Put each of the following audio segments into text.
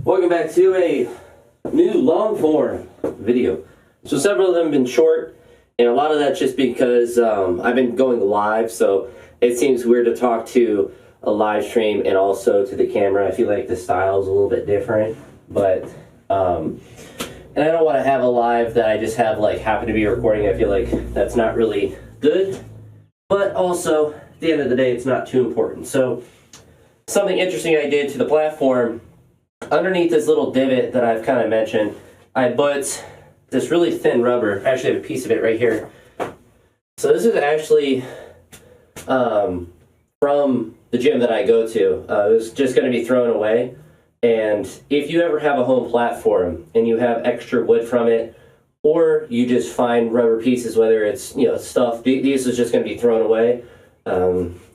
Welcome back to a new long form video. So several of them have been short, and a lot of that's just because I've been going live, so it seems weird to talk to a live stream and also to the camera. I feel like the style is a little bit different, but and I don't want to have a live that I just have like happen to be recording. I feel like that's not really good, but also at the end of the day it's not too important. So something interesting I did to the platform, underneath this little divot that I've kind of mentioned, I put this really thin rubber. I actually have a piece of it right here. So this is actually from the gym that I go to. It was just going to be thrown away. And if you ever have a home platform and you have extra wood from it, or you just find rubber pieces, whether it's stuff, these is just going to be thrown away,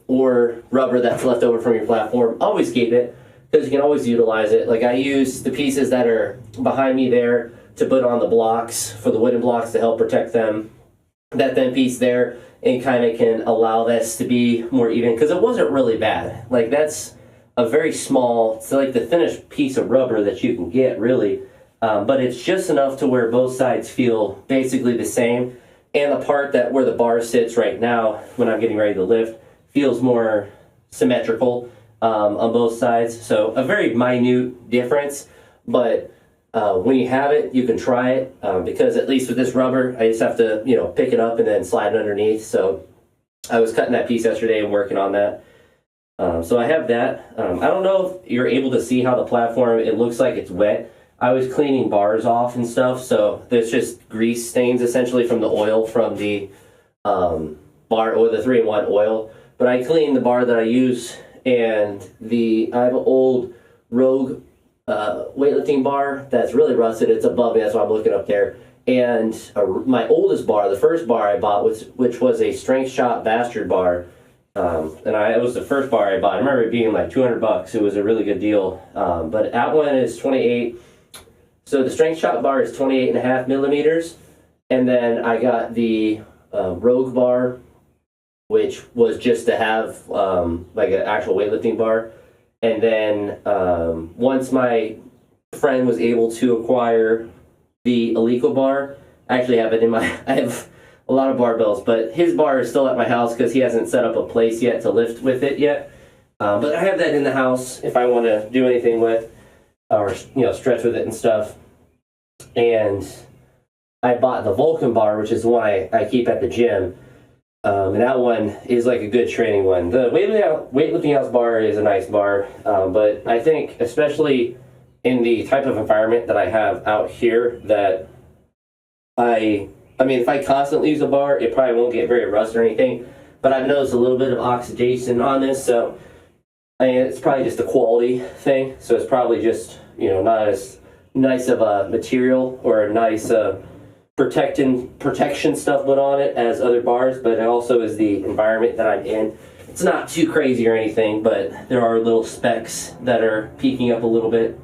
or rubber that's left over from your platform, always keep it, because you can always utilize it. Like I use the pieces that are behind me there to put on the blocks, for the wooden blocks to help protect them. That thin piece there, and kind of can allow this to be more even, because it wasn't really bad. Like that's a very small, it's like the thinnest piece of rubber that you can get really, but it's just enough to where both sides feel basically the same, and the part that where the bar sits right now when I'm getting ready to lift feels more symmetrical on both sides. So a very minute difference, but when you have it, you can try it, because at least with this rubber, I just have to pick it up and then slide it underneath. So I was cutting that piece yesterday and working on that. So I have that. I don't know if you're able to see how the platform, it looks like it's wet. I was cleaning bars off and stuff, so there's just grease stains essentially from the oil from the bar, or the 3-in-1 oil. But I cleaned the bar that I use, and I have an old Rogue weightlifting bar that's really rusted. It's above me, that's why I'm looking up there. And my oldest bar, the first bar I bought, which was a Strength Shot Bastard bar, it was the first bar I bought. I remember it being like $200. It was a really good deal. But that one is 28. So the Strength Shot bar is 28.5 millimeters. And then I got the Rogue bar, which was just to have like an actual weightlifting bar. And then once my friend was able to acquire the Alico bar, I actually have it in I have a lot of barbells, but his bar is still at my house because he hasn't set up a place yet to lift with it yet. But I have that in the house if I want to do anything with, or stretch with it and stuff. And I bought the Vulcan bar, which is the one I keep at the gym. And that one is like a good training one. The weightlifting house bar is a nice bar, but I think especially in the type of environment that I have out here, that I mean, if I constantly use a bar, it probably won't get very rusted or anything, but I've noticed a little bit of oxidation on this, so it's probably just a quality thing. So it's probably just, not as nice of a material or a nice protection stuff put on it as other bars, but it also is the environment that I'm in. It's not too crazy or anything, but there are little specks that are peeking up a little bit.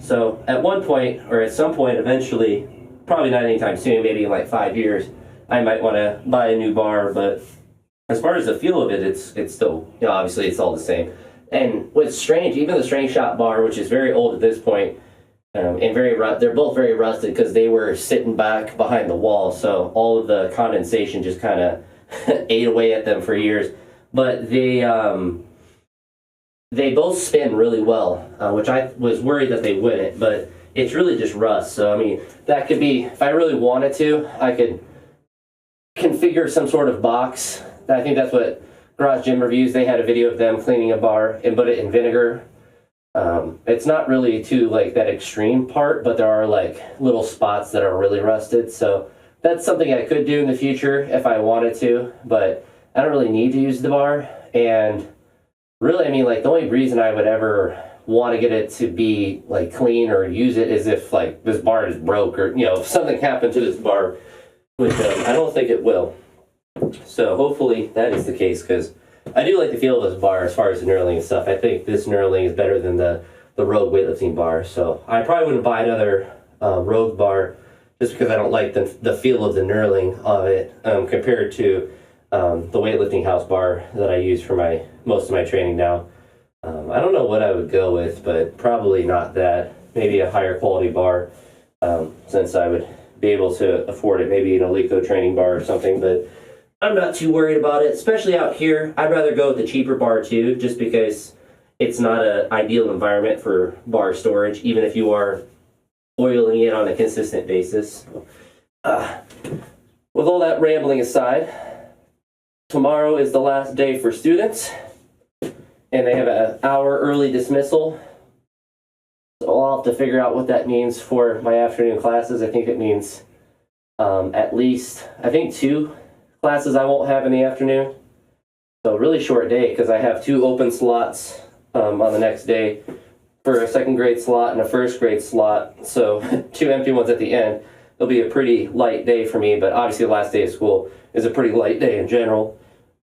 So at one point, or at some point eventually, probably not anytime soon, maybe in like 5 years, I might want to buy a new bar. But as far as the feel of it, it's still, obviously it's all the same. And what's strange, even the Strength Shot bar, which is very old at this point, and they're both very rusted because they were sitting back behind the wall, so all of the condensation just kind of ate away at them for years. But they both spin really well, which I was worried that they wouldn't, but it's really just rust. So I mean, that could be, if I really wanted to, I could configure some sort of box. I think that's what Garage Gym Reviews, they had a video of them cleaning a bar and put it in vinegar. It's not really to like that extreme part, but there are like little spots that are really rusted. So that's something I could do in the future if I wanted to, but I don't really need to use the bar. And really, I mean, like the only reason I would ever want to get it to be like clean or use it is if like this bar is broke, or if something happened to this bar, which I don't think it will. So hopefully that is the case, because I do like the feel of this bar as far as the knurling and stuff. I think this knurling is better than the Rogue weightlifting bar. So I probably wouldn't buy another Rogue bar just because I don't like the feel of the knurling of it compared to the weightlifting house bar that I use for most of my training now. I don't know what I would go with, but probably not that. maybe a higher quality bar, since I would be able to afford it, maybe an Alico training bar or something, but I'm not too worried about it, especially out here. I'd rather go with the cheaper bar too, just because it's not an ideal environment for bar storage, even if you are oiling it on a consistent basis. With all that rambling aside, tomorrow is the last day for students, and they have an hour early dismissal. So I'll have to figure out what that means for my afternoon classes. I think it means at least, I think 2 classes I won't have in the afternoon. So a really short day, because I have 2 open slots on the next day for a 2nd grade slot and a 1st grade slot. So 2 empty ones at the end. It'll be a pretty light day for me, but obviously the last day of school is a pretty light day in general.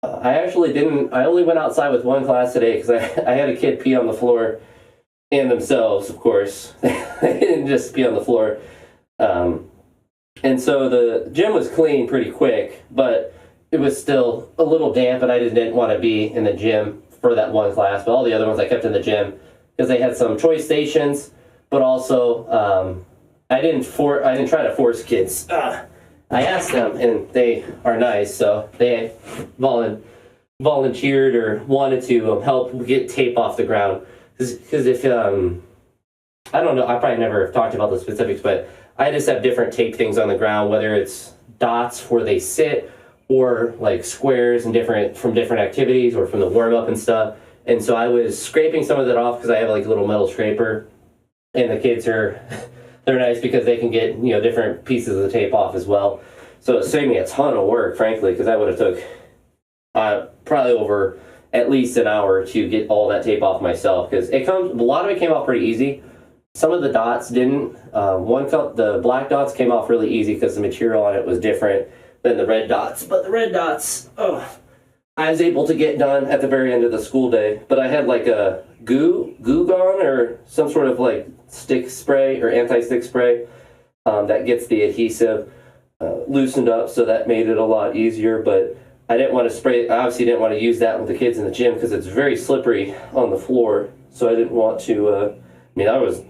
I only went outside with 1 class today because I had a kid pee on the floor, and themselves, of course. They didn't just pee on the floor. And so the gym was clean pretty quick, but it was still a little damp, and I didn't want to be in the gym for that 1 class. But all the other ones I kept in the gym because they had some choice stations, but also I didn't try to force kids. I asked them, and they are nice, so they volunteered or wanted to help get tape off the ground. Because if, I don't know, I probably never talked about the specifics, but I just have different tape things on the ground, whether it's dots where they sit, or like squares and from different activities or from the warm-up and stuff. And so I was scraping some of that off because I have like a little metal scraper, and the kids they're nice because they can get, different pieces of the tape off as well. So it saved me a ton of work, frankly, because I would have took probably over at least an hour to get all that tape off myself, because a lot of it came off pretty easy. Some of the dots didn't. The black dots came off really easy because the material on it was different than the red dots. But the red dots, I was able to get done at the very end of the school day. But I had like a goo gone, or some sort of like stick spray or anti-stick spray that gets the adhesive loosened up, so that made it a lot easier. But I didn't want to spray. I obviously didn't want to use that with the kids in the gym because it's very slippery on the floor. So I didn't want to. I was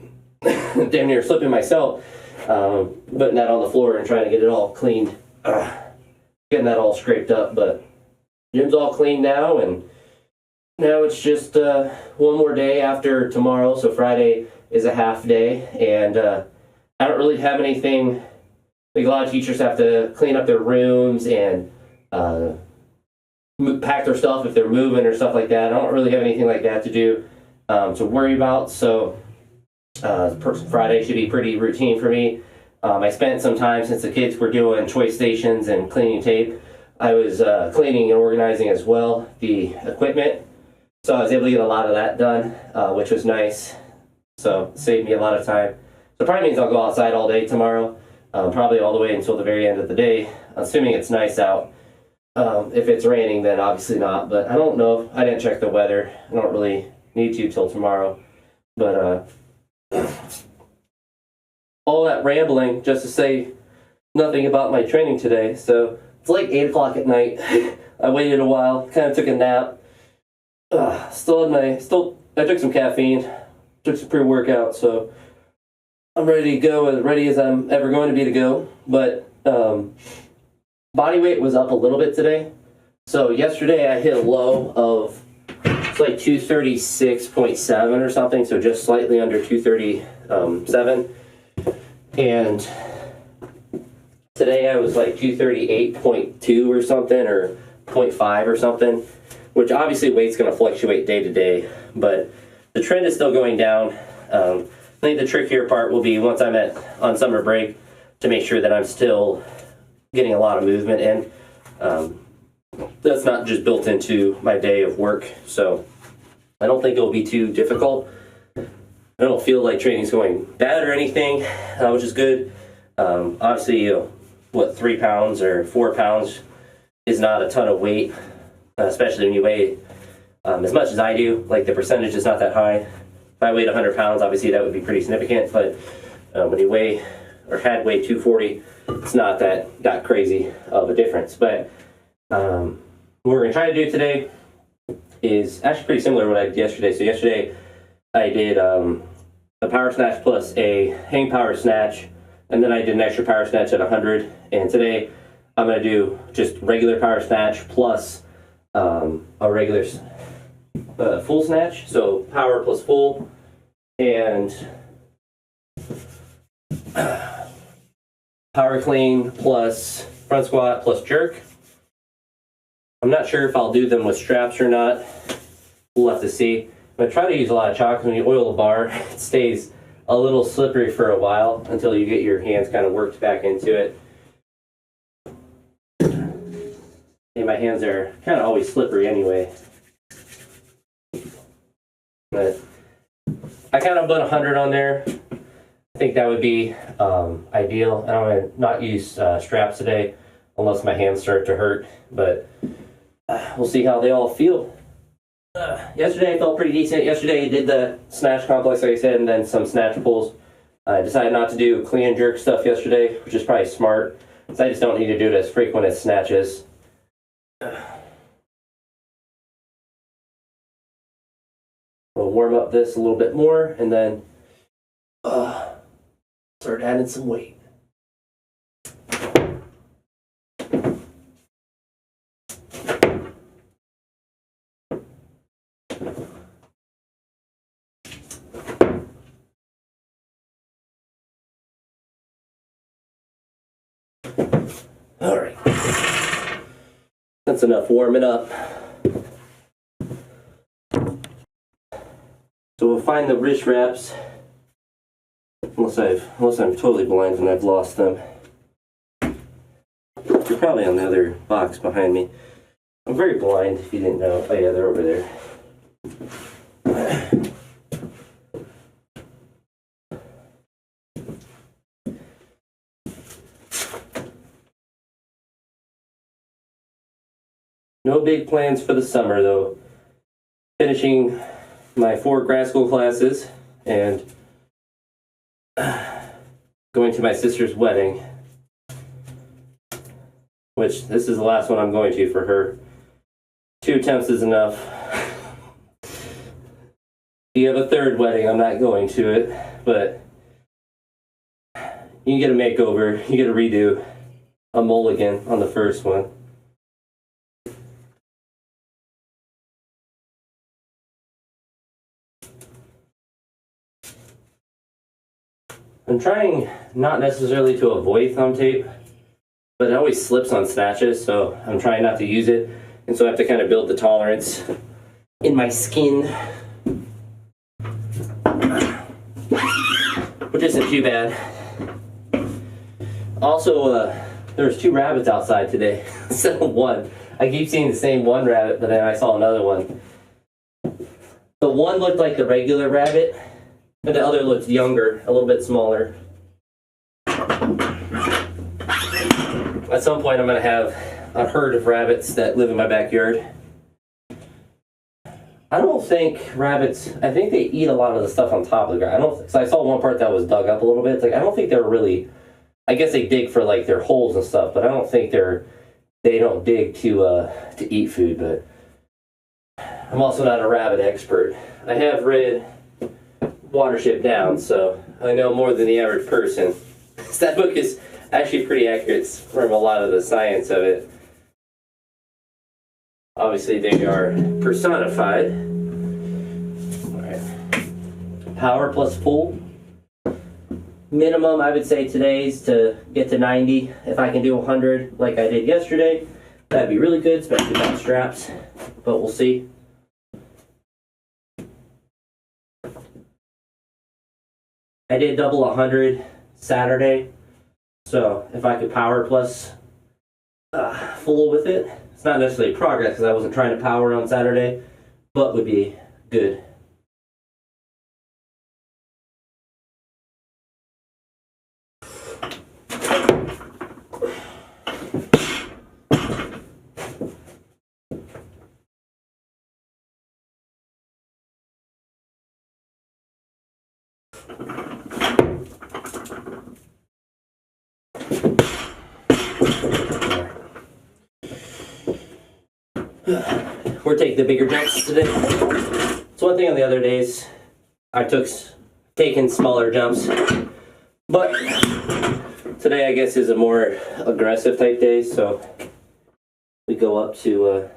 damn near slipping myself, putting that on the floor and trying to get it all cleaned, getting that all scraped up. But gym's all clean now, and now it's just 1 more day after tomorrow. So Friday is a half day, and I don't really have anything. Like, a lot of teachers have to clean up their rooms and pack their stuff if they're moving or stuff like that. I don't really have anything like that to do, to worry about. So Friday should be pretty routine for me. I spent some time, since the kids were doing choice stations and cleaning tape, I was cleaning and organizing as well the equipment. So I was able to get a lot of that done, which was nice. So it saved me a lot of time. So it probably means I'll go outside all day tomorrow, probably all the way until the very end of the day, assuming it's nice out. If it's raining, then obviously not, but I don't know. I didn't check the weather. I don't really need to till tomorrow. But all that rambling just to say nothing about my training today. So it's like 8 o'clock at night. I waited a while, kind of took a nap. I took some caffeine, took some pre-workout, so I'm ready to go, as ready as I'm ever going to be to go. But body weight was up a little bit today. So yesterday I hit a low of, it's like 236.7 or something, so just slightly under 237. And today I was like 238.2 or something, or 0.5 or something, which obviously weight's going to fluctuate day to day, but the trend is still going down. I think the trickier part will be once I'm on summer break to make sure that I'm still getting a lot of movement in. That's not just built into my day of work, so I don't think it'll be too difficult. I don't feel like training's going bad or anything, which is good. Obviously, 3 pounds or 4 pounds is not a ton of weight, especially when you weigh as much as I do. Like, the percentage is not that high. If I weighed 100 pounds, obviously that would be pretty significant, but when you weigh, or had weighed 240, it's not that crazy of a difference. But what we're going to try to do today is actually pretty similar to what I did yesterday. So yesterday I did a power snatch plus a hang power snatch, and then I did an extra power snatch at 100. And today I'm going to do just regular power snatch plus a regular full snatch. So power plus full, and power clean plus front squat plus jerk. I'm not sure if I'll do them with straps or not. We'll have to see. I'm going to try to use a lot of chalk. When you oil the bar, it stays a little slippery for a while until you get your hands kind of worked back into it. And my hands are kind of always slippery anyway. But I kind of put 100 on there. I think that would be ideal. And I'm going to not use straps today unless my hands start to hurt. But we'll see how they all feel. Yesterday I felt pretty decent. Yesterday I did the snatch complex, like I said, and then some snatch pulls. I decided not to do clean and jerk stuff yesterday, which is probably smart, because I just don't need to do it as frequent as snatches. We'll warm up this a little bit more, and then start adding some weight. All right, that's enough warming up. So we'll find the wrist wraps, unless I'm totally blind and I've lost them. They're probably on the other box behind me. I'm very blind, if you didn't know. Oh yeah, they're over there. No big plans for the summer though. Finishing my 4 grad school classes and going to my sister's wedding, which this is the last one I'm going to for her. 2 attempts is enough. If you have a 3rd wedding, I'm not going to it, but you can get a makeover, you get a redo, a mulligan on the first one. I'm trying not necessarily to avoid thumb tape, but it always slips on snatches, so I'm trying not to use it, and so I have to kind of build the tolerance in my skin, which isn't too bad. Also, there's 2 rabbits outside today instead of 1. I keep seeing the same one rabbit, but then I saw another one. The one looked like the regular rabbit, and the other looked younger, a little bit smaller. At some point I'm going to have a herd of rabbits that live in my backyard. I don't think rabbits, I think they eat a lot of the stuff on top of the ground. So I saw one part that was dug up a little bit. It's like, I don't think they're really, I guess they dig for like their holes and stuff, but I don't think they don't dig to eat food. But I'm also not a rabbit expert. I have read Watership Down, so I know more than the average person. That book is actually pretty accurate from a lot of the science of it. Obviously they are personified. All right. Power plus full. Minimum I would say today is to get to 90. If I can do 100 like I did yesterday, that'd be really good, especially without straps, but we'll see. I did double 100 Saturday, so if I could power plus full with it, it's not necessarily progress because I wasn't trying to power on Saturday, but would be good. We're taking the bigger jumps today. So one thing on the other days, I took taking smaller jumps. But today, I guess, is a more aggressive type day, so we go up to,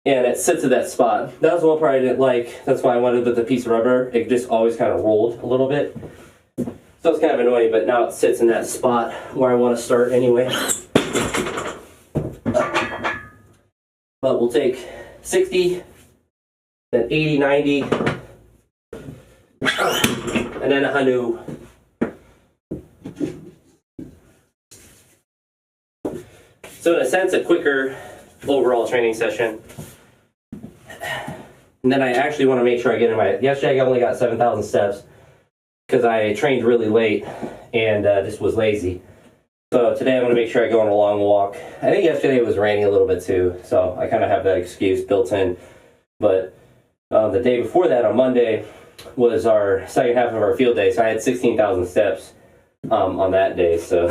and it sits at that spot. That was the one part I didn't like. That's why I wanted with the piece of rubber. It just always kind of rolled a little bit. So it's kind of annoying, but now it sits in that spot where I want to start anyway. But we'll take 60, then 80, 90, and then 100. So in a sense, a quicker overall training session. And then I actually want to make sure I get in my, yesterday I only got 7,000 steps because I trained really late and just was lazy. So today I want to make sure I go on a long walk. I think yesterday it was raining a little bit too, so I kind of have that excuse built in. But the day before that, on Monday, was our second half of our field day, so I had 16,000 steps on that day. So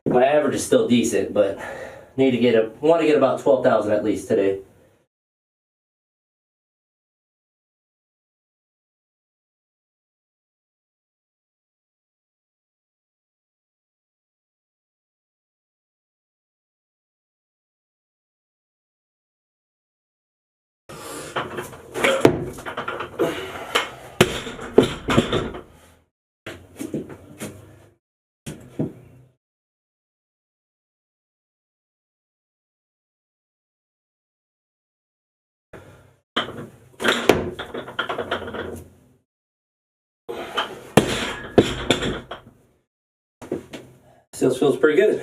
my average is still decent, but want to get about 12,000 at least today. Still feels pretty good.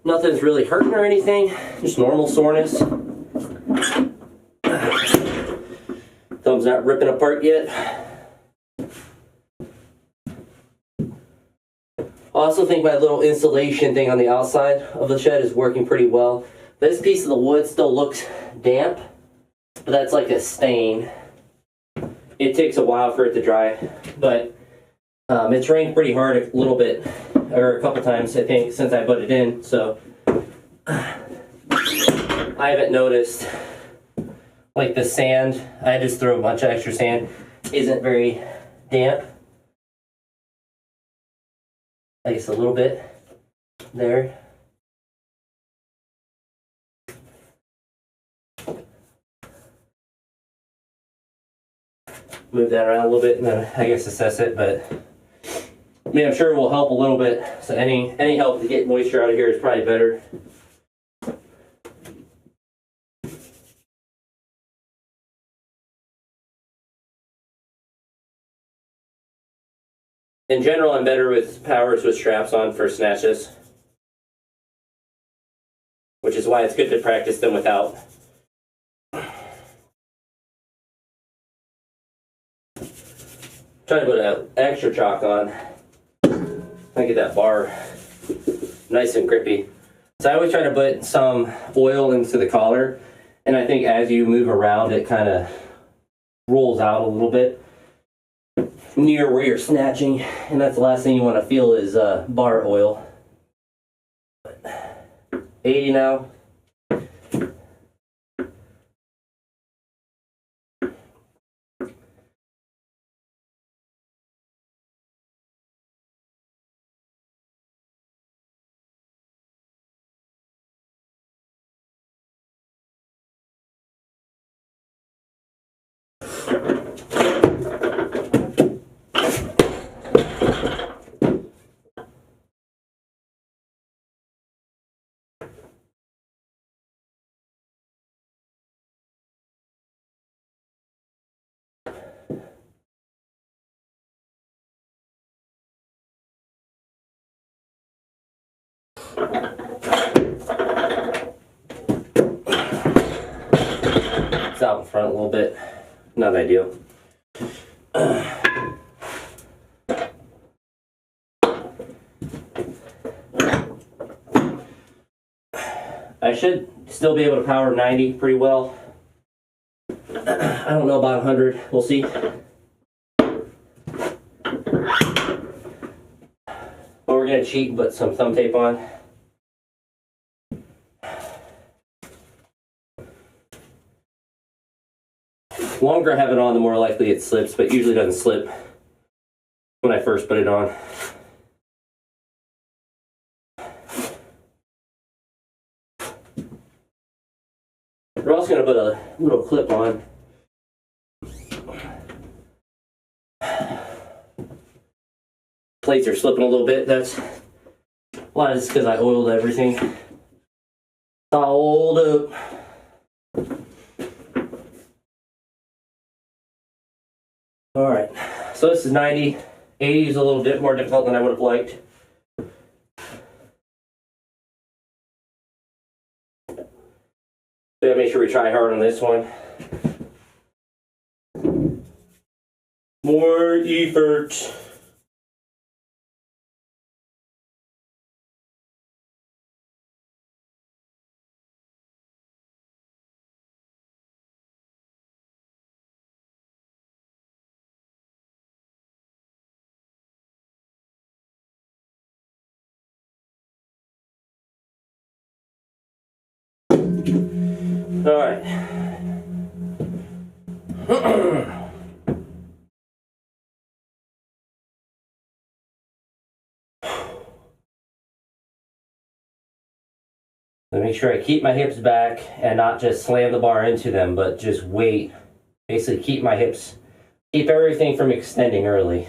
Nothing's really hurting or anything, just normal soreness. Thumb's not ripping apart yet. I also think my little insulation thing on the outside of the shed is working pretty well. This piece of the wood still looks damp, but that's like a stain. It takes a while for it to dry, but it's rained pretty hard a little bit, or a couple times, I think, since I put it in, so I haven't noticed, like the sand, I just threw a bunch of extra sand, isn't very damp. I guess a little bit there. Move that around a little bit and then I guess assess it, but I mean, I'm sure it will help a little bit. So any help to get moisture out of here is probably better. In general, I'm better with powers with straps on for snatches, which is why it's good to practice them without. Trying to put an extra chalk on. I get that bar nice and grippy. So I always try to put some oil into the collar, and I think as you move around, it kind of rolls out a little bit near where you're snatching, and that's the last thing you want to feel is bar oil. 80 now. It's out in front a little bit. Not ideal. I should still be able to power 90 pretty well. I don't know about 100. We'll see. But we're going to cheat and put some thumb tape on. longer I have it on, the more likely it slips, but usually doesn't slip when I first put it on. We're also going to put a little clip on. Plates are slipping a little bit. That's a lot of this because I oiled everything. Oiled up. All right, so this is 90. 80 is a little bit more difficult than I would have liked. So make sure we try hard on this one. More effort. All right. So make sure I keep my hips back and not just slam the bar into them, but just wait. Basically keep my hips, keep everything from extending early.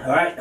All right.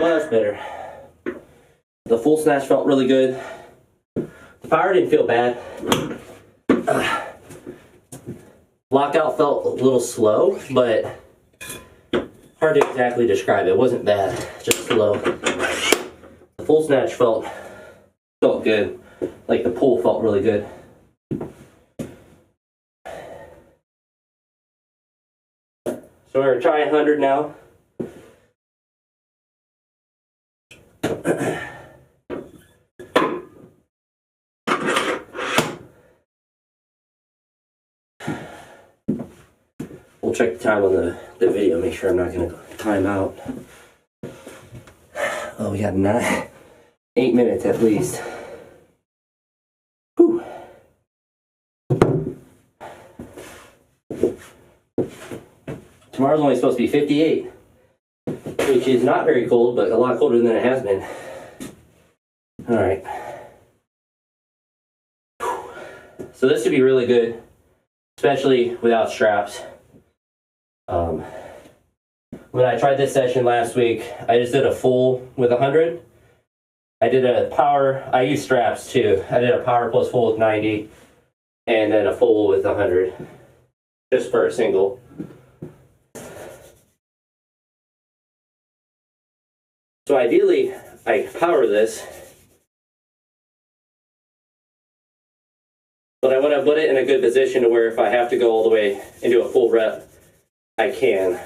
Well, that's better. The full snatch felt really good. The power didn't feel bad. Lockout felt a little slow, but hard to exactly describe. It wasn't bad, just slow. The full snatch felt good. Like the pull felt really good. So we're trying 100 now. We'll check the time on the video, make sure I'm not going to time out. Oh, we got 8 minutes at least. Whew. Tomorrow's only supposed to be 58, which is not very cold, but a lot colder than it has been. All right. So this should be really good, especially without straps. When I tried this session last week, I just did a full with 100. I did a power, I used straps too. I did a power plus full with 90, and then a full with 100, just for a single. So ideally, I power this, but I want to put it in a good position to where if I have to go all the way and do a full rep, I can.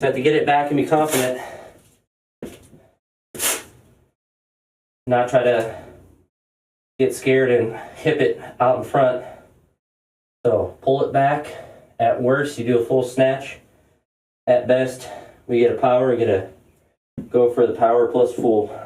I have to get it back and be confident. Not try to get scared and hip it out in front. So pull it back. At worst, you do a full snatch. At best, we get a power, we get a go for the power plus full.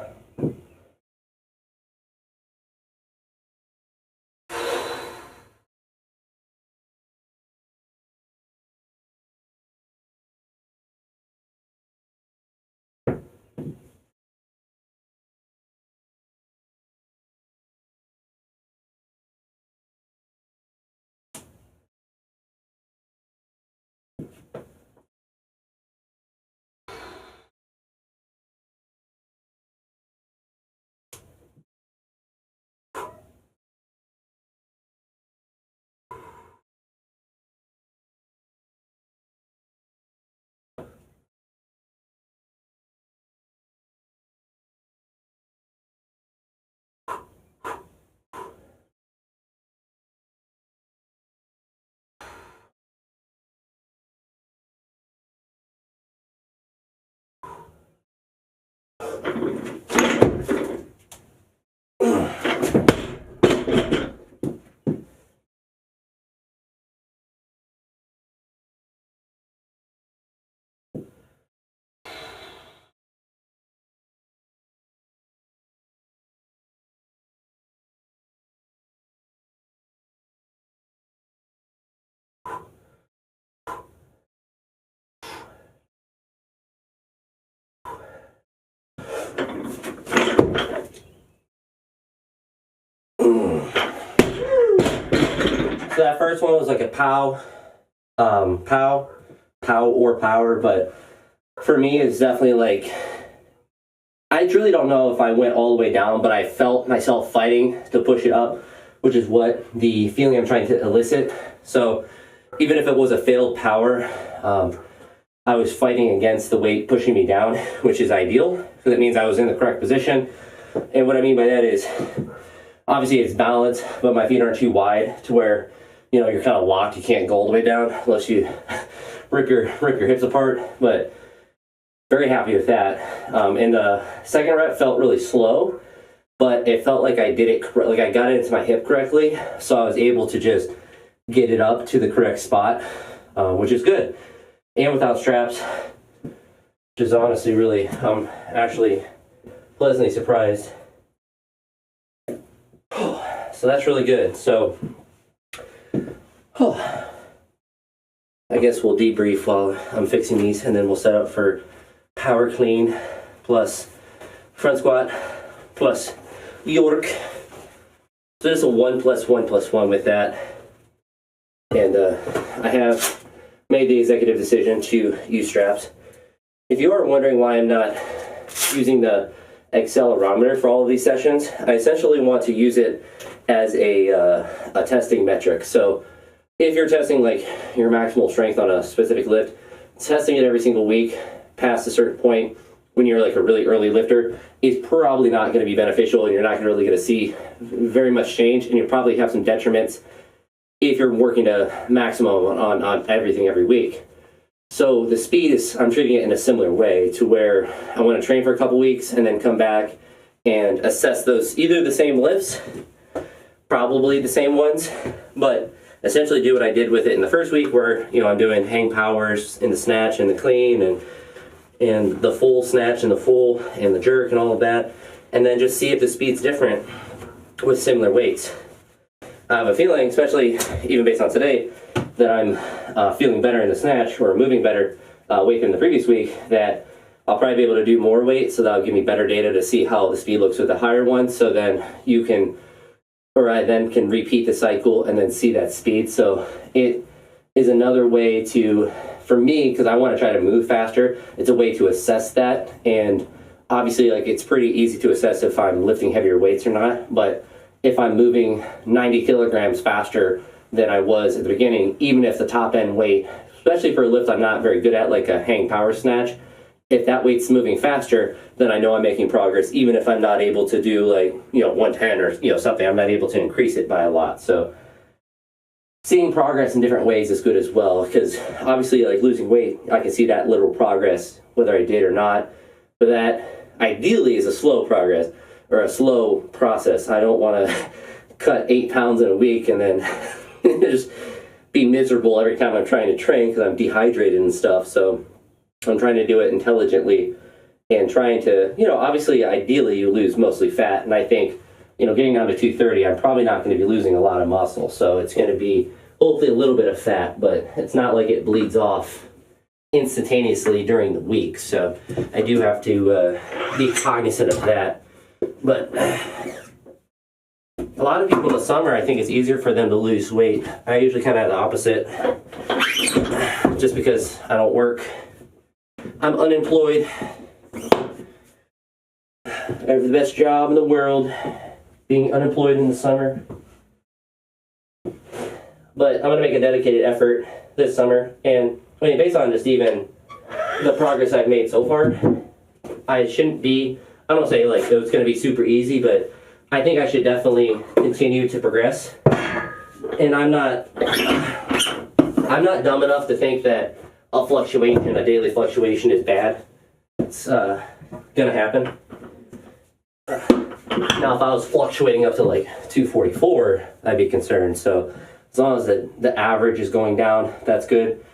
So that first one was like a pow or power, but for me it's definitely like, I really don't know if I went all the way down, but I felt myself fighting to push it up, which is what the feeling I'm trying to elicit. So even if it was a failed power, I was fighting against the weight pushing me down, which is ideal, because it means I was in the correct position. And what I mean by that is, obviously it's balanced, but my feet aren't too wide to where, you know, you're kind of locked. You can't go all the way down unless you rip your hips apart. But very happy with that. And the second rep felt really slow, but it felt like I did it, like I got it into my hip correctly. So I was able to just get it up to the correct spot, which is good. And without straps, which is honestly really, I'm actually pleasantly surprised. So that's really good. So, I guess we'll debrief while I'm fixing these, and then we'll set up for power clean plus front squat plus York. So there's a 1 + 1 + 1 with that. And I have made the executive decision to use straps. If you are wondering why I'm not using the accelerometer for all of these sessions, I essentially want to use it as a testing metric. So if you're testing like your maximal strength on a specific lift, testing it every single week past a certain point when you're like a really early lifter is probably not going to be beneficial, and you're not really going to see very much change, and you'll probably have some detriments if you're working to maximum on everything every week. So the speed is, I'm treating it in a similar way to where I want to train for a couple weeks and then come back and assess those, either the same lifts, probably the same ones, but essentially do what I did with it in the first week where, you know, I'm doing hang powers in the snatch and the clean and the full snatch and the full and the jerk and all of that, and then just see if the speed's different with similar weights. I have a feeling, especially even based on today, that I'm feeling better in the snatch or moving better weight than the previous week, that I'll probably be able to do more weight, so that'll give me better data to see how the speed looks with the higher one, so then you can, or I then can repeat the cycle and then see that speed. So it is another way to, for me, because I want to try to move faster, it's a way to assess that. And obviously, like, it's pretty easy to assess if I'm lifting heavier weights or not, but if I'm moving 90 kilograms faster than I was at the beginning, even if the top end weight, especially for a lift I'm not very good at, like a hang power snatch, if that weight's moving faster, then I know I'm making progress, even if I'm not able to do, like, you know, 110 or, you know, something. I'm not able to increase it by a lot. So seeing progress in different ways is good as well, because obviously, like, losing weight, I can see that literal progress whether I did or not, but that ideally is a slow progress or a slow process. I don't want to cut 8 pounds in a week and then just be miserable every time I'm trying to train because I'm dehydrated and stuff. So I'm trying to do it intelligently and trying to, you know, obviously, ideally, you lose mostly fat. And I think, you know, getting down to 230, I'm probably not going to be losing a lot of muscle. So it's going to be hopefully a little bit of fat, but it's not like it bleeds off instantaneously during the week. So I do have to be cognizant of that. But a lot of people in the summer, I think it's easier for them to lose weight. I usually kind of have the opposite, just because I don't work. I'm unemployed. I have the best job in the world, being unemployed in the summer. But I'm going to make a dedicated effort this summer. And I mean, based on just even the progress I've made so far, I shouldn't be, I don't say like it's going to be super easy, but I think I should definitely continue to progress. And I'm not dumb enough to think that a fluctuation, a daily fluctuation, is bad. It's gonna happen. Now, if I was fluctuating up to like 244, I'd be concerned. So as long as the average is going down, that's good.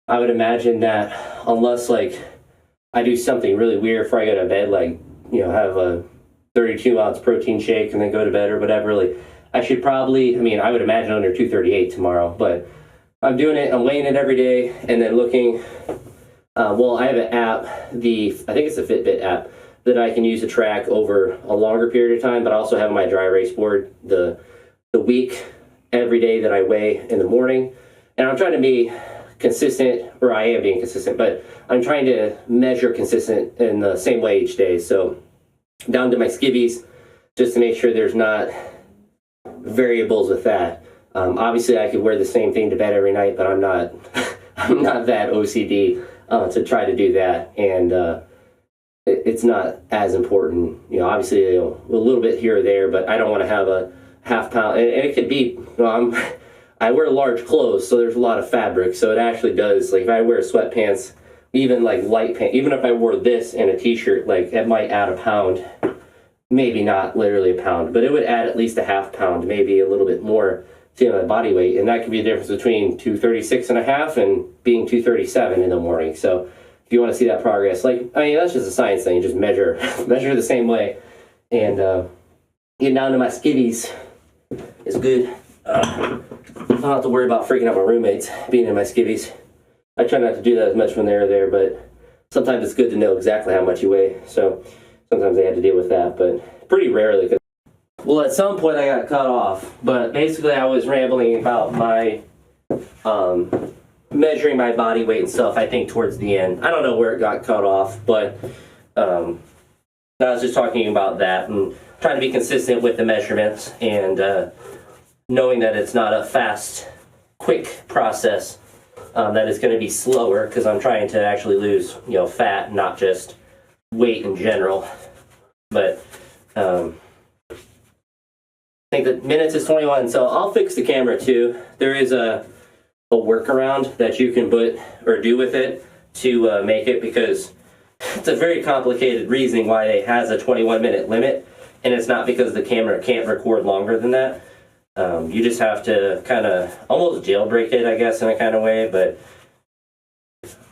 I would imagine that unless like I do something really weird before I go to bed, like, you know, have a 32-ounce protein shake and then go to bed or whatever, like, I should probably, I mean, I would imagine under 238 tomorrow, but I'm doing it, I'm weighing it every day, and then looking, well, I have an app, I think it's a Fitbit app, that I can use to track over a longer period of time, but I also have my dry erase board the week, every day that I weigh in the morning. And I'm trying to be consistent, or I am being consistent, but I'm trying to measure consistent in the same way each day. So down to my skivvies, just to make sure there's not variables with that. Obviously, I could wear the same thing to bed every night, but I'm not I'm not that OCD to try to do that, and it's not as important. You know, obviously, a little bit here or there, but I don't want to have a half pound, and it could be, you know, I wear large clothes, so there's a lot of fabric, so it actually does, like if I wear sweatpants, even like light pants, even if I wore this and a t-shirt, like it might add a pound, maybe not literally a pound, but it would add at least a half pound, maybe a little bit more to my body weight, and that could be the difference between 236 and a half and being 237 in the morning. So if you want to see that progress, like, I mean, that's just a science thing, you just measure the same way, and getting down to my skivvies is good. I don't have to worry about freaking out my roommates being in my skivvies. I try not to do that as much when they're there, but sometimes it's good to know exactly how much you weigh. So sometimes I had to deal with that, but pretty rarely. Well, at some point I got cut off, but basically I was rambling about my measuring my body weight and stuff, I think, towards the end. I don't know where it got cut off, but I was just talking about that and trying to be consistent with the measurements, and knowing that it's not a fast, quick process, that it's going to be slower, because I'm trying to actually lose, you know, fat, not just weight in general. But I think that minutes is 21, so I'll fix the camera too. There is a workaround that you can put or do with it to make it, because it's a very complicated reasoning why it has a 21-minute limit, and it's not because the camera can't record longer than that. You just have to kind of almost jailbreak it, I guess, in a kind of way, but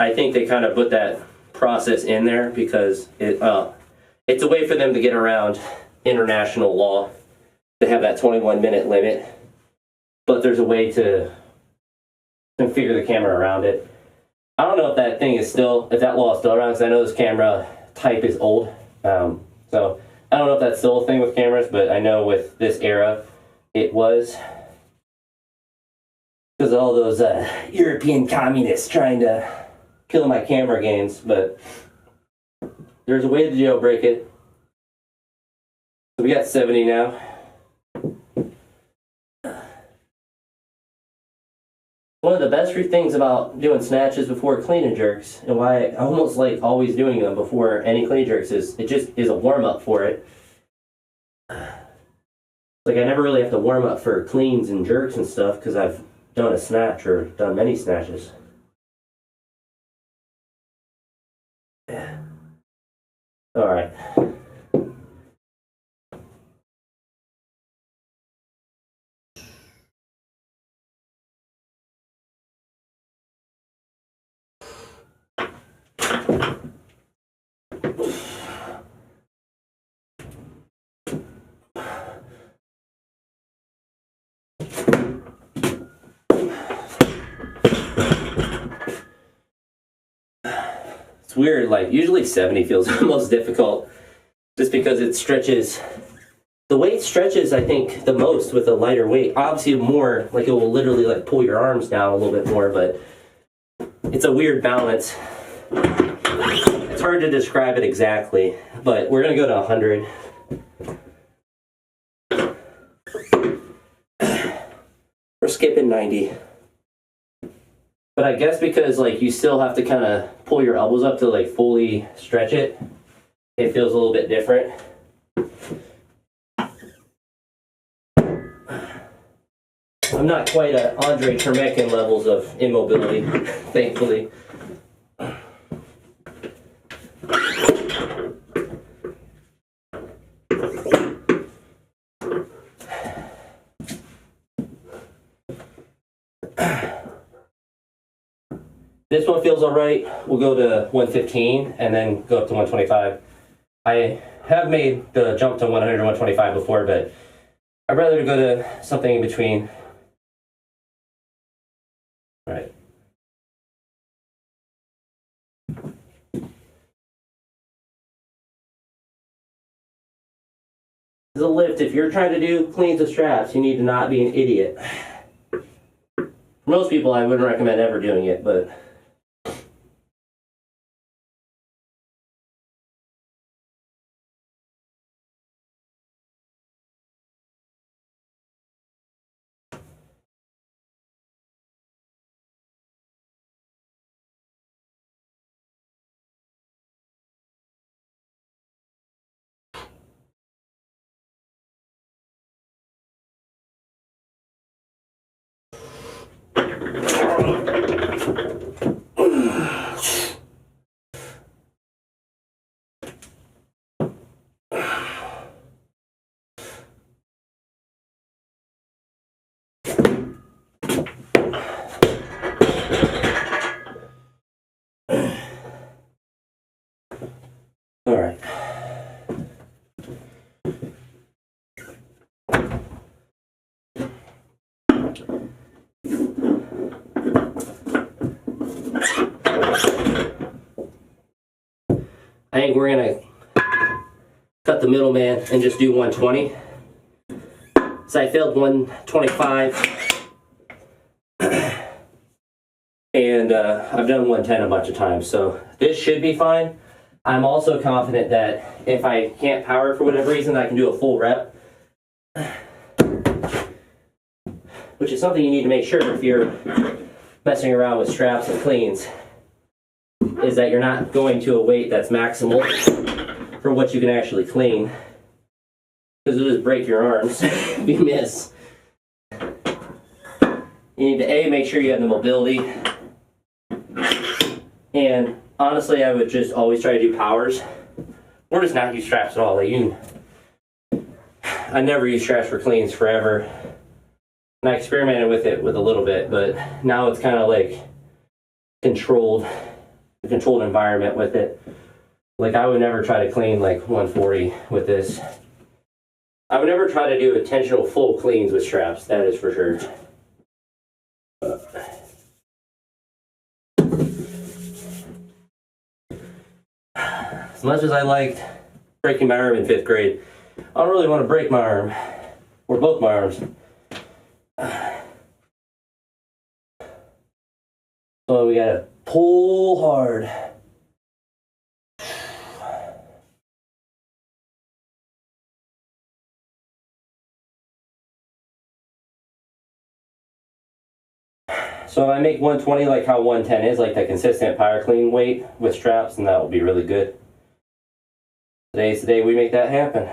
I think they kind of put that process in there because it's a way for them to get around international law to have that 21-minute limit, but there's a way to configure the camera around it. I don't know if that thing is still, if that law is still around, because I know this camera type is old, so I don't know if that's still a thing with cameras, but I know with this era, it was, because of all those European communists trying to kill my camera games, but there's a way to jailbreak it. So we got 70 now. One of the best things about doing snatches before clean and jerks, and why I almost like always doing them before any clean and jerks, is it just is a warm-up for it. Like, I never really have to warm up for cleans and jerks and stuff because I've done a snatch or done many snatches. All right. It's weird, like usually 70 feels the most difficult just because it stretches. The weight stretches, I think, the most with a lighter weight. Obviously more, like it will literally like pull your arms down a little bit more, but it's a weird balance. It's hard to describe it exactly, but we're gonna go to 100. We're skipping 90. But I guess because like you still have to kind of pull your elbows up to like fully stretch it, it feels a little bit different. I'm not quite at Andre Termekin levels of immobility, thankfully. This one feels all right. We'll go to 115 and then go up to 125. I have made the jump to 100 and 125 before, but I'd rather go to something in between. All right. As a lift, if you're trying to do cleans with straps, you need to not be an idiot. For most people, I wouldn't recommend ever doing it, but all right. I think we're gonna cut the middleman and just do 120. So I failed 125, and I've done 110 a bunch of times, so this should be fine. I'm also confident that if I can't power for whatever reason, I can do a full rep, which is something you need to make sure if you're messing around with straps and cleans, is that you're not going to a weight that's maximal for what you can actually clean, because it'll just break your arms if you miss. You need to make sure you have the mobility, and honestly, I would just always try to do powers, or just not use straps at all. I never use straps for cleans forever, and I experimented with it with a little bit, but now it's kind of like controlled environment with it. Like, I would never try to clean like 140 with this. I would never try to do intentional full cleans with straps, that is for sure. As much as I liked breaking my arm in 5th grade, I don't really want to break my arm, or both my arms. So we gotta pull hard. So I make 120 like how 110 is, like that consistent power clean weight with straps, and that will be really good. Today's the day we make that happen.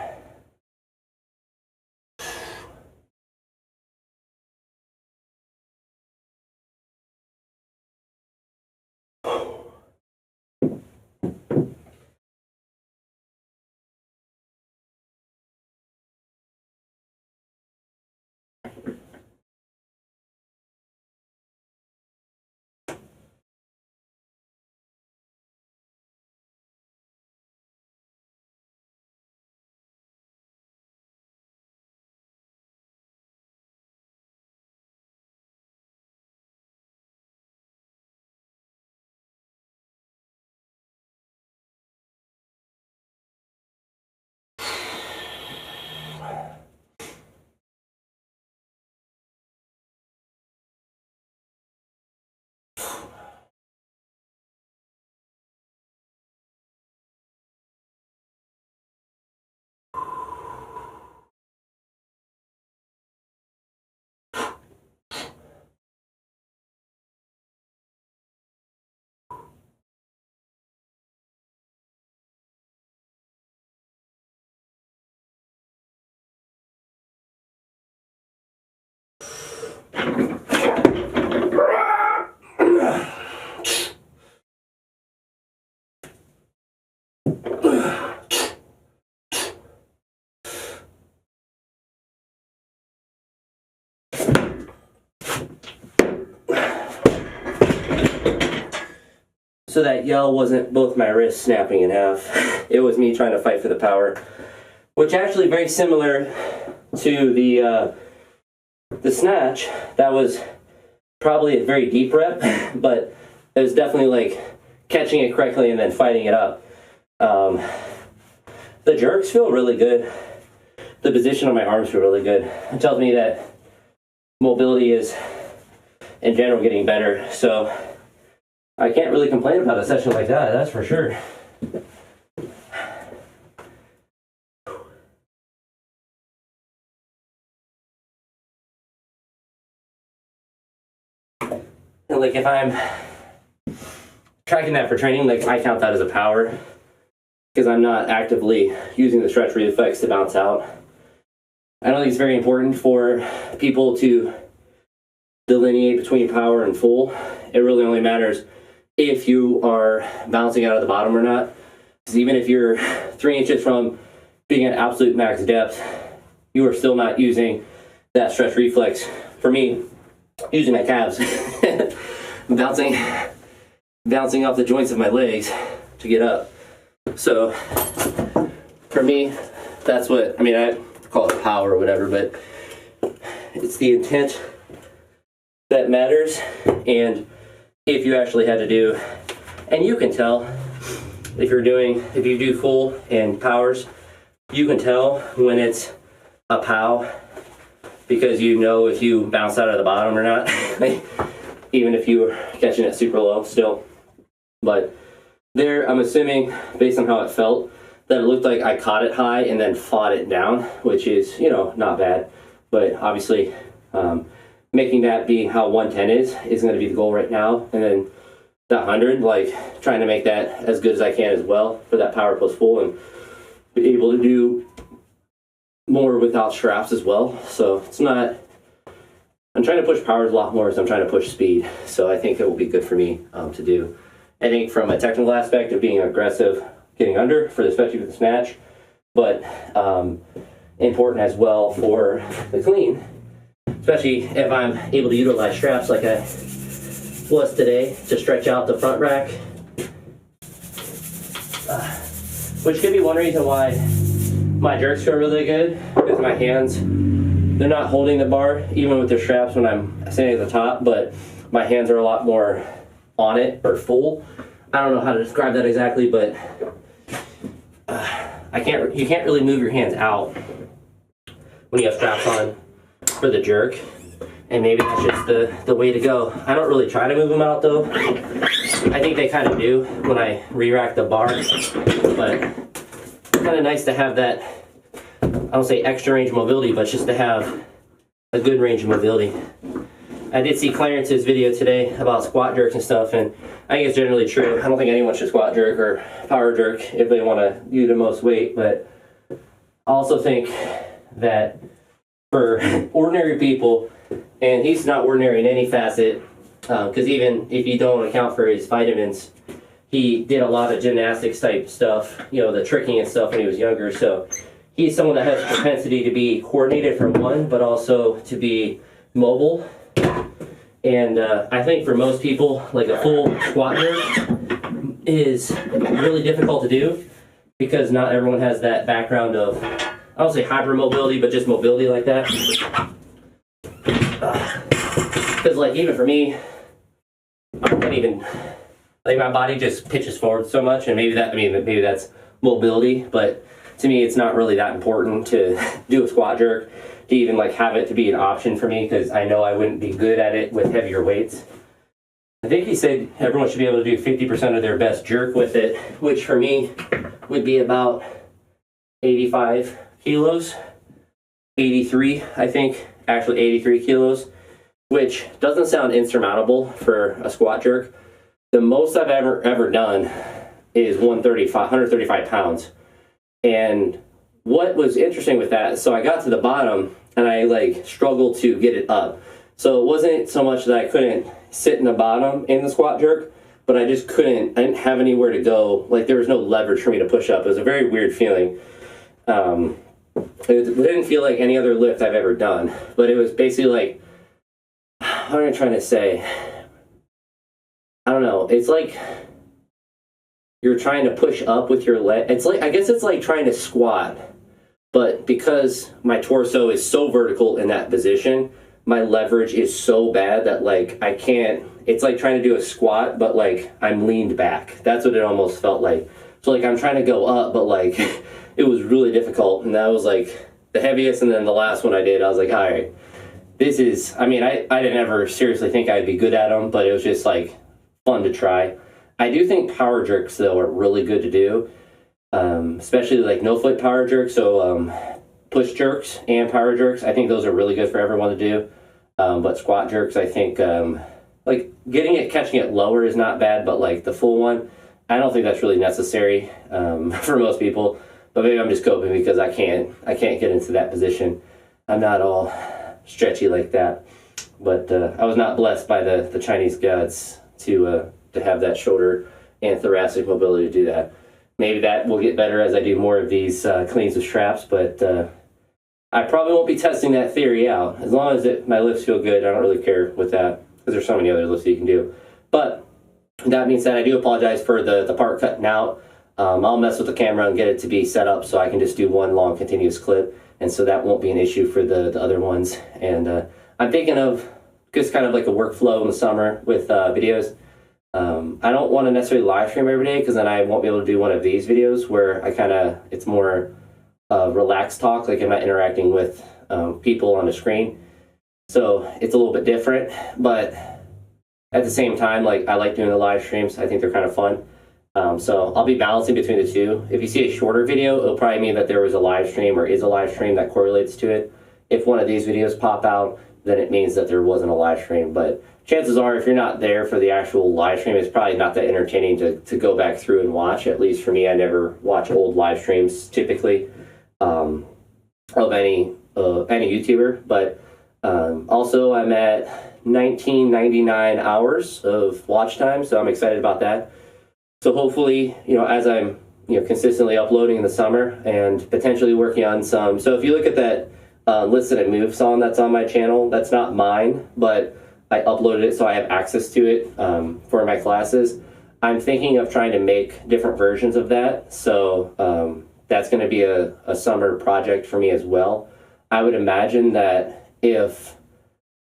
So that yell wasn't both my wrists snapping in half. It was me trying to fight for the power, which actually very similar to the snatch. That was probably a very deep rep, but it was definitely like catching it correctly and then fighting it up. The jerks feel really good. the position on my arms feel really good. It tells me that mobility is, in general, getting better. So I can't really complain about a session like that, that's for sure. And like if I'm tracking that for training, like I count that as a power because I'm not actively using the stretch reflex to bounce out. I don't think it's very important for people to delineate between power and full. It really only matters if you are bouncing out of the bottom or not. Because even if you're 3 inches from being at absolute max depth, you are still not using that stretch reflex. For me, using my calves, bouncing off the joints of my legs to get up. So for me, that's what, I mean, I call it power or whatever, but it's the intent that matters. And if you actually had to do, and you can tell if you do full and powers, you can tell when it's a pow because you know if you bounce out of the bottom or not, even if you were catching it super low still. But there, I'm assuming, based on how it felt, that it looked like I caught it high and then fought it down, which is, you know, not bad. But obviously, making that be how 110 is going to be the goal right now. And then that 100, like trying to make that as good as I can as well for that power plus full and be able to do more without straps as well. So it's not, I'm trying to push powers a lot more as I'm trying to push speed. So I think it will be good for me to do. I think from a technical aspect of being aggressive, getting under, especially for the snatch, but important as well for the clean, especially if I'm able to utilize straps like I was today to stretch out the front rack, which could be one reason why my jerks feel really good, because my hands, they're not holding the bar, even with the straps when I'm standing at the top, but my hands are a lot more on it or full. I don't know how to describe that exactly, but you can't really move your hands out when you have straps on for the jerk, and maybe that's just the way to go. I don't really try to move them out though. I think they kind of do when I re-rack the bar, but it's kind of nice to have that, I don't say extra range of mobility, but just to have a good range of mobility. I did see Clarence's video today about squat jerks and stuff, and I think it's generally true. I don't think anyone should squat jerk or power jerk if they want to use the most weight, but I also think that for ordinary people, and he's not ordinary in any facet, because even if you don't account for his vitamins, he did a lot of gymnastics type stuff, you know, the tricking and stuff when he was younger, so he's someone that has a propensity to be coordinated for one, but also to be mobile. And I think for most people, like a full squat jerk is really difficult to do because not everyone has that background of, I don't say hypermobility, but just mobility like that. Because like even for me, I can't even, like my body just pitches forward so much, and maybe that's mobility, but to me it's not really that important to do a squat jerk, to even like have it to be an option for me, because I know I wouldn't be good at it with heavier weights. I think he said everyone should be able to do 50% of their best jerk with it, which for me would be about 85 kilos, 83, I think, actually 83 kilos, which doesn't sound insurmountable for a squat jerk. The most I've ever done is 135 pounds. And what was interesting with that, so I got to the bottom and I like struggled to get it up. So it wasn't so much that I couldn't sit in the bottom in the squat jerk, but I didn't have anywhere to go. Like there was no leverage for me to push up. It was a very weird feeling. It didn't feel like any other lift I've ever done, but it was basically like, what am I trying to say? I don't know. It's like you're trying to push up with your leg. It's like, I guess it's like trying to squat, but because my torso is so vertical in that position, my leverage is so bad that like I can't, it's like trying to do a squat, but like I'm leaned back. That's what it almost felt like. So like I'm trying to go up, but like it was really difficult. And that was like the heaviest, and then the last one I did, I was like, all right, this is, I mean, I didn't ever seriously think I'd be good at them, but it was just like fun to try. I do think power jerks, though, are really good to do, especially like no foot power jerks. So push jerks and power jerks, I think those are really good for everyone to do. But squat jerks, I think, like catching it lower is not bad, but like the full one, I don't think that's really necessary for most people. But maybe I'm just coping because I can't get into that position. I'm not all stretchy like that. But I was not blessed by the Chinese gods to have that shoulder and thoracic mobility to do that. Maybe that will get better as I do more of these cleans with straps, but I probably won't be testing that theory out. As long as my lifts feel good, I don't really care with that, because there's so many other lifts you can do. But that being said, I do apologize for the part cutting out. I'll mess with the camera and get it to be set up so I can just do one long continuous clip, and so that won't be an issue for the other ones. And I'm thinking of just kind of like a workflow in the summer with videos. I don't want to necessarily live stream every day, because then I won't be able to do one of these videos where it's more relaxed talk, like I'm not interacting with people on the screen. So it's a little bit different, but at the same time, like I like doing the live streams. I think they're kind of fun. So I'll be balancing between the two. If you see a shorter video, it'll probably mean that there was a live stream or is a live stream that correlates to it. If one of these videos pop out, then it means that there wasn't a live stream. But chances are, if you're not there for the actual live stream, it's probably not that entertaining to go back through and watch. At least for me, I never watch old live streams typically of any YouTuber. But also, I'm at 1999 hours of watch time, so I'm excited about that. So hopefully, as I'm consistently uploading in the summer and potentially working on some. So if you look at that Listen and Move song that's on my channel, that's not mine, but I uploaded it so I have access to it for my classes. I'm thinking of trying to make different versions of that. So that's going to be a summer project for me as well. I would imagine that if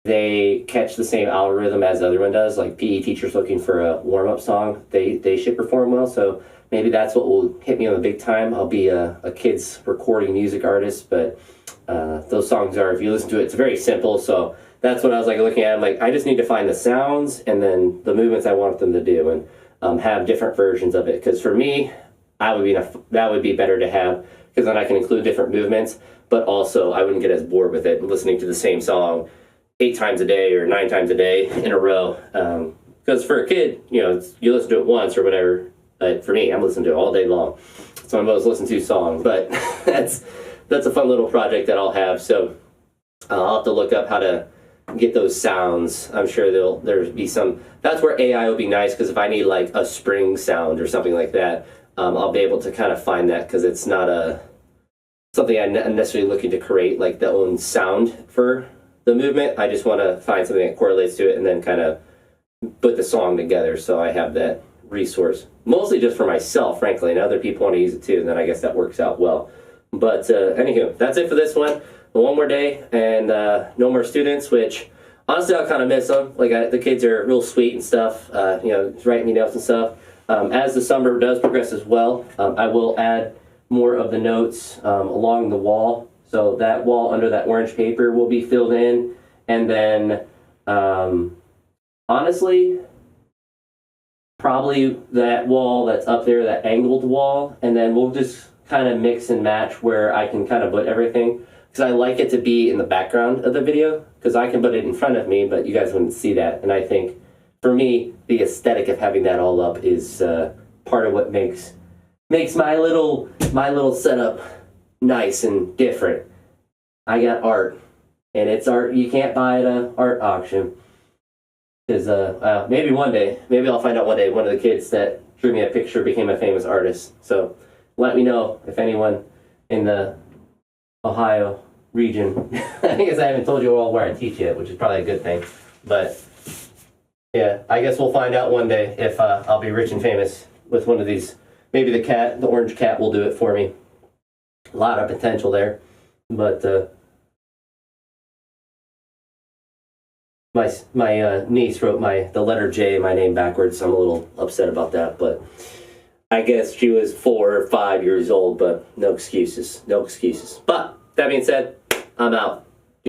they catch the same algorithm as the other one does, like PE teachers looking for a warm-up song, they should perform well. So maybe that's what will hit me on the big time. I'll be a kids recording music artist, but those songs are, if you listen to it, it's very simple. So that's what I was looking at. I'm like, I just need to find the sounds and then the movements I want them to do, and have different versions of it. Because for me, that would be better to have, because then I can include different movements, but also I wouldn't get as bored with it listening to the same song 8 times a day or 9 times a day in a row. Because for a kid, you listen to it once or whatever. But for me, I'm listening to it all day long. So I'm always listening to songs. But that's a fun little project that I'll have. So I'll have to look up how to get those sounds. I'm sure there'll be some. That's where AI will be nice, because if I need like a spring sound or something like that, I'll be able to kind of find that, because it's not something I'm necessarily looking to create like the own sound for the movement. I just want to find something that correlates to it and then kind of put the song together, so I have that resource. Mostly just for myself, frankly, and other people want to use it too, and then I guess that works out well. But anywho, that's it for this one. One more day and no more students, which honestly I'll kind of miss them. Like the kids are real sweet and stuff, writing me notes and stuff. As the summer does progress as well, I will add more of the notes along the wall. So that wall under that orange paper will be filled in. And then, honestly, probably that wall that's up there, that angled wall. And then we'll just kind of mix and match where I can kind of put everything. Because I like it to be in the background of the video. Because I can put it in front of me, but you guys wouldn't see that. And I think, for me, the aesthetic of having that all up is part of what makes my little setup nice and different. I got art, and it's art you can't buy at an art auction. Because maybe I'll find out one day one of the kids that drew me a picture became a famous artist. So let me know if anyone in the Ohio region. I guess I haven't told you all where I teach yet, which is probably a good thing. But yeah, I guess we'll find out one day if I'll be rich and famous with one of these. Maybe the orange cat will do it for me. A lot of potential there. But my niece wrote the letter J, my name backwards. So I'm a little upset about that. But I guess she was 4 or 5 years old, but no excuses. No excuses. But That being said, I'm out.